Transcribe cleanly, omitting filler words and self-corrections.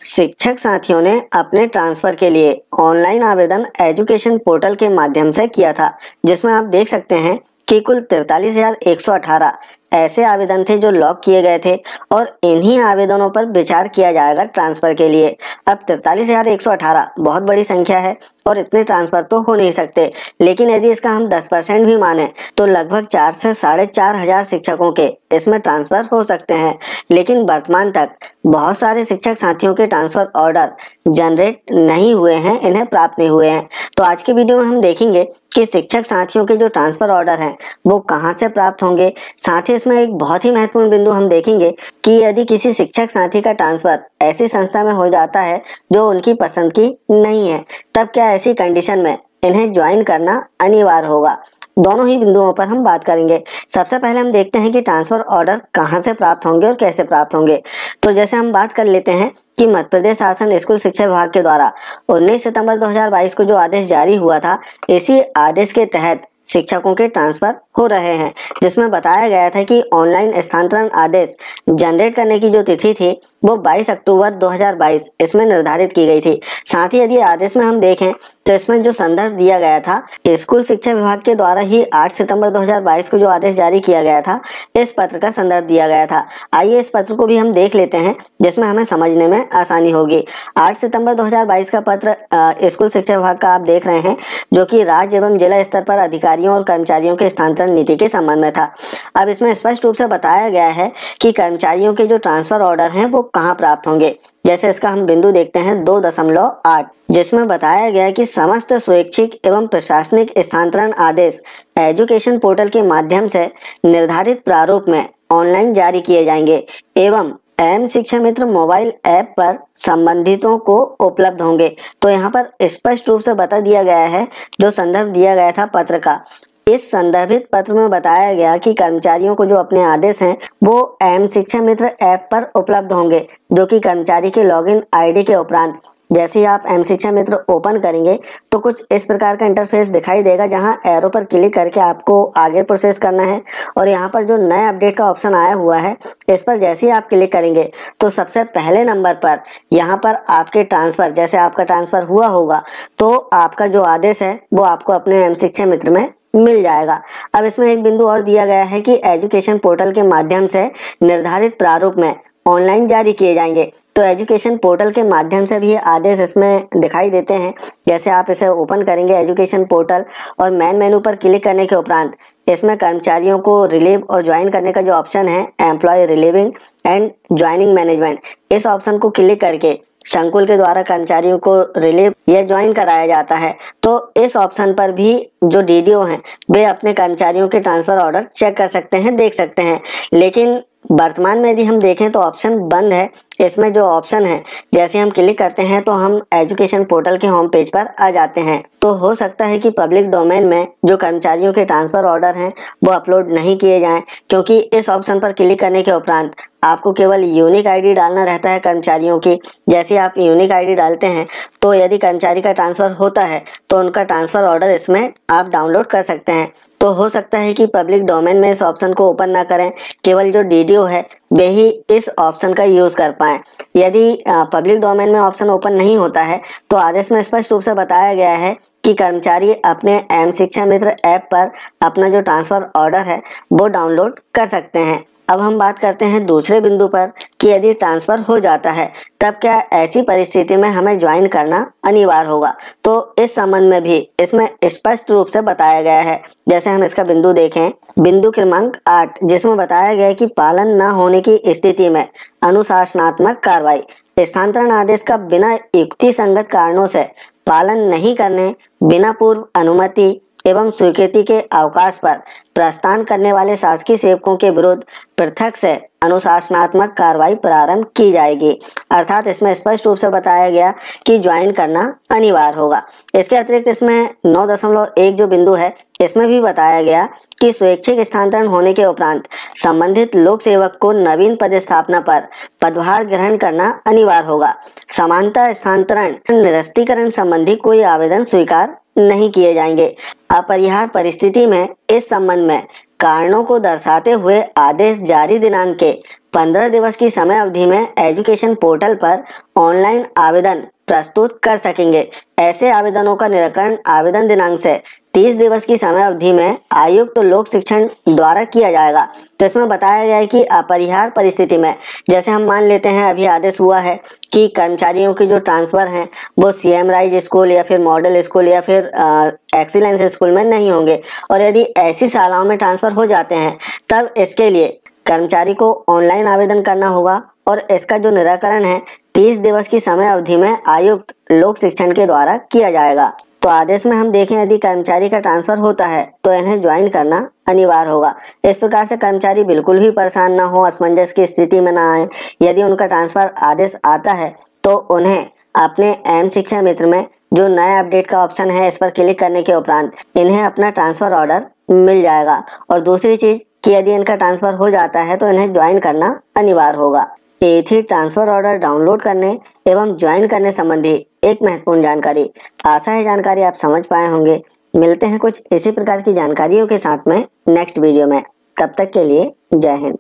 शिक्षक साथियों ने अपने ट्रांसफर के लिए ऑनलाइन आवेदन एजुकेशन पोर्टल के माध्यम से किया था, जिसमें आप देख सकते हैं कि कुल 43,118 ऐसे आवेदन थे जो लॉक किए गए थे और इन्हीं आवेदनों पर विचार किया जाएगा ट्रांसफर के लिए। अब 43,118 बहुत बड़ी संख्या है और इतने ट्रांसफर तो हो नहीं सकते, लेकिन यदि इसका हम 10% भी माने तो लगभग 4 से 4,500 शिक्षकों के इसमें ट्रांसफर हो सकते हैं। लेकिन वर्तमान तक बहुत सारे शिक्षक साथियों के ट्रांसफर ऑर्डर जनरेट नहीं हुए हैं, इन्हें प्राप्त नहीं हुए हैं। तो आज के वीडियो में हम देखेंगे कि शिक्षक साथियों के जो ट्रांसफर ऑर्डर हैं वो कहां से प्राप्त होंगे। साथ ही इसमें एक बहुत ही महत्वपूर्ण बिंदु हम देखेंगे कि यदि किसी शिक्षक साथी का ट्रांसफर ऐसी संस्था में हो जाता है जो उनकी पसंद की नहीं है, तब क्या ऐसी कंडीशन में इन्हें ज्वाइन करना अनिवार्य होगा। दोनों ही बिंदुओं पर हम बात करेंगे। सबसे पहले हम देखते हैं कि ट्रांसफर ऑर्डर कहां से प्राप्त होंगे और कैसे प्राप्त होंगे। तो जैसे हम बात कर लेते हैं कि मध्य प्रदेश शासन स्कूल शिक्षा विभाग के द्वारा 19 सितंबर 2022 को जो आदेश जारी हुआ था, इसी आदेश के तहत शिक्षकों के ट्रांसफर हो रहे हैं, जिसमें बताया गया था कि ऑनलाइन स्थानांतरण आदेश जनरेट करने की जो तिथि थी वो 22 अक्टूबर 2022 इसमें निर्धारित की गई थी। साथ ही यदि आदेश में हम देखें तो इसमें जो संदर्भ दिया गया था, स्कूल शिक्षा विभाग के द्वारा ही 8 सितंबर 2022 को जो आदेश जारी किया गया था, इस पत्र का संदर्भ दिया गया था। आइए इस पत्र को भी हम देख लेते हैं, जिसमें हमें समझने में आसानी होगी। 8 सितंबर 2022 का पत्र स्कूल शिक्षा विभाग का आप देख रहे हैं, जो कि राज्य एवं जिला स्तर पर अधिकारियों और कर्मचारियों के स्थानांतरण नीति के संबंध में था। अब इसमें स्पष्ट रूप से बताया गया है कि कर्मचारियों के जो ट्रांसफर ऑर्डर हैं वो कहाँ प्राप्त होंगे। जैसे इसका हम बिंदु देखते हैं 2.8, जिसमें बताया गया कि समस्त स्वैच्छिक एवं प्रशासनिक स्थानांतरण आदेश एजुकेशन पोर्टल के माध्यम से निर्धारित प्रारूप में ऑनलाइन जारी किए जाएंगे एवं एम शिक्षा मित्र मोबाइल ऐप पर संबंधितों को उपलब्ध होंगे। तो यहाँ पर स्पष्ट रूप से बता दिया गया है, जो संदर्भ दिया गया था पत्र का, इस संदर्भित पत्र में बताया गया कि कर्मचारियों को जो अपने आदेश हैं वो एम शिक्षा मित्र ऐप पर उपलब्ध होंगे, जो कि कर्मचारी के लॉगिन आईडी के उपरांत जैसे ही आप एम शिक्षा मित्र ओपन करेंगे तो कुछ इस प्रकार का इंटरफेस दिखाई देगा, जहां एरो पर क्लिक करके आपको आगे प्रोसेस करना है। और यहां पर जो नए अपडेट का ऑप्शन आया हुआ है, इस पर जैसे ही आप क्लिक करेंगे तो सबसे पहले नंबर पर यहां पर आपके ट्रांसफर, जैसे आपका ट्रांसफर हुआ होगा तो आपका जो आदेश है वो आपको अपने एम शिक्षा मित्र में मिल जाएगा। अब इसमें एक बिंदु और दिया गया है कि एजुकेशन पोर्टल के माध्यम से निर्धारित प्रारूप में ऑनलाइन जारी किए जाएंगे। तो एजुकेशन पोर्टल के माध्यम से भी आदेश इसमें दिखाई देते हैं। जैसे आप इसे ओपन करेंगे एजुकेशन पोर्टल और मेन मेनू पर क्लिक करने के उपरांत इसमें कर्मचारियों को रिलीव और ज्वाइन करने का जो ऑप्शन है, employee relieving and joining management, इस ऑप्शन को क्लिक करके संकुल के द्वारा कर्मचारियों को रिलीव या ज्वाइन कराया जाता है। तो इस ऑप्शन पर भी जो डीडीओ हैं वे अपने कर्मचारियों के ट्रांसफर ऑर्डर चेक कर सकते हैं, देख सकते हैं। लेकिन वर्तमान में यदि हम देखें तो ऑप्शन बंद है। इसमें जो ऑप्शन है, जैसे हम क्लिक करते हैं तो हम एजुकेशन पोर्टल के होम पेज पर आ जाते हैं। तो हो सकता है कि पब्लिक डोमेन में जो कर्मचारियों के ट्रांसफर ऑर्डर हैं वो अपलोड नहीं किए जाएं, क्योंकि इस ऑप्शन पर क्लिक करने के उपरांत आपको केवल यूनिक आईडी डालना रहता है कर्मचारियों की। जैसे आप यूनिक आईडी डालते हैं तो यदि कर्मचारी का ट्रांसफर होता है तो उनका ट्रांसफर ऑर्डर इसमें आप डाउनलोड कर सकते हैं। तो हो सकता है कि पब्लिक डोमेन में इस ऑप्शन को ओपन ना करें, केवल जो डीडीओ है वे ही इस ऑप्शन का यूज कर पाएं। यदि पब्लिक डोमेन में ऑप्शन ओपन नहीं होता है तो आदेश में स्पष्ट रूप से बताया गया है कि कर्मचारी अपने एम शिक्षा मित्र ऐप पर अपना जो ट्रांसफर ऑर्डर है वो डाउनलोड कर सकते हैं। अब हम बात करते हैं दूसरे बिंदु पर कि यदि ट्रांसफर हो जाता है तब क्या ऐसी परिस्थिति में हमें ज्वाइन करना अनिवार्य होगा। तो इस संबंध में भी इसमें स्पष्ट रूप से बताया गया है। जैसे हम इसका बिंदु देखें, बिंदु क्रमांक 8, जिसमें बताया गया है कि पालन न होने की स्थिति में अनुशासनात्मक कार्रवाई, स्थानांतरण आदेश का बिना युक्ति संगत कारणों से पालन नहीं करने, बिना पूर्व अनुमति एवं स्वीकृति के अवकाश पर प्रस्थान करने वाले शासकीय सेवकों के विरुद्ध पृथक से अनुशासनात्मक कार्रवाई प्रारंभ की जाएगी। अर्थात इसमें स्पष्ट रूप से बताया गया कि ज्वाइन करना अनिवार्य होगा। इसके अतिरिक्त इसमें 9.1 जो बिंदु है, इसमें भी बताया गया कि स्वैच्छिक स्थानांतरण होने के उपरांत संबंधित लोक सेवक को नवीन पदस्थापना पर पदभार ग्रहण करना अनिवार्य होगा। समानता स्थानांतरण निरस्तीकरण संबंधी कोई आवेदन स्वीकार नहीं किए जाएंगे। अपरिहार्य परिस्थिति में इस संबंध में कारणों को दर्शाते हुए आदेश जारी दिनांक के 15 दिवस की समय अवधि में एजुकेशन पोर्टल पर ऑनलाइन आवेदन प्रस्तुत कर सकेंगे। ऐसे आवेदनों का निराकरण आवेदन दिनांक से 30 दिवस की समय अवधि में आयुक्त लोक शिक्षण द्वारा किया जाएगा। तो इसमें बताया गया है कि अपरिहार्य परिस्थिति में, जैसे हम मान लेते हैं अभी आदेश हुआ है कि कर्मचारियों की जो ट्रांसफर हैं वो सीएम राइज स्कूल या फिर मॉडल स्कूल या फिर एक्सीलेंस स्कूल में नहीं होंगे, और यदि ऐसी शालाओं में ट्रांसफर हो जाते हैं तब इसके लिए कर्मचारी को ऑनलाइन आवेदन करना होगा, और इसका जो निराकरण है 30 दिवस की समय अवधि में आयुक्त लोक शिक्षण के द्वारा किया जाएगा। तो आदेश में हम देखें यदि कर्मचारी का ट्रांसफर होता है तो इन्हें ज्वाइन करना अनिवार्य होगा। इस प्रकार से कर्मचारी बिल्कुल भी परेशान ना हो, असमंजस की स्थिति में ना आए। यदि उनका ट्रांसफर आदेश आता है तो उन्हें अपने एम शिक्षा मित्र में जो नया अपडेट का ऑप्शन है इस पर क्लिक करने के उपरांत इन्हें अपना ट्रांसफर ऑर्डर मिल जाएगा। और दूसरी चीज कि यदि इनका ट्रांसफर हो जाता है तो इन्हें ज्वाइन करना अनिवार्य होगा। A3 ट्रांसफर ऑर्डर डाउनलोड करने एवं ज्वाइन करने संबंधी एक महत्वपूर्ण जानकारी। आशा है जानकारी आप समझ पाए होंगे। मिलते हैं कुछ इसी प्रकार की जानकारियों के साथ में नेक्स्ट वीडियो में। तब तक के लिए जय हिंद।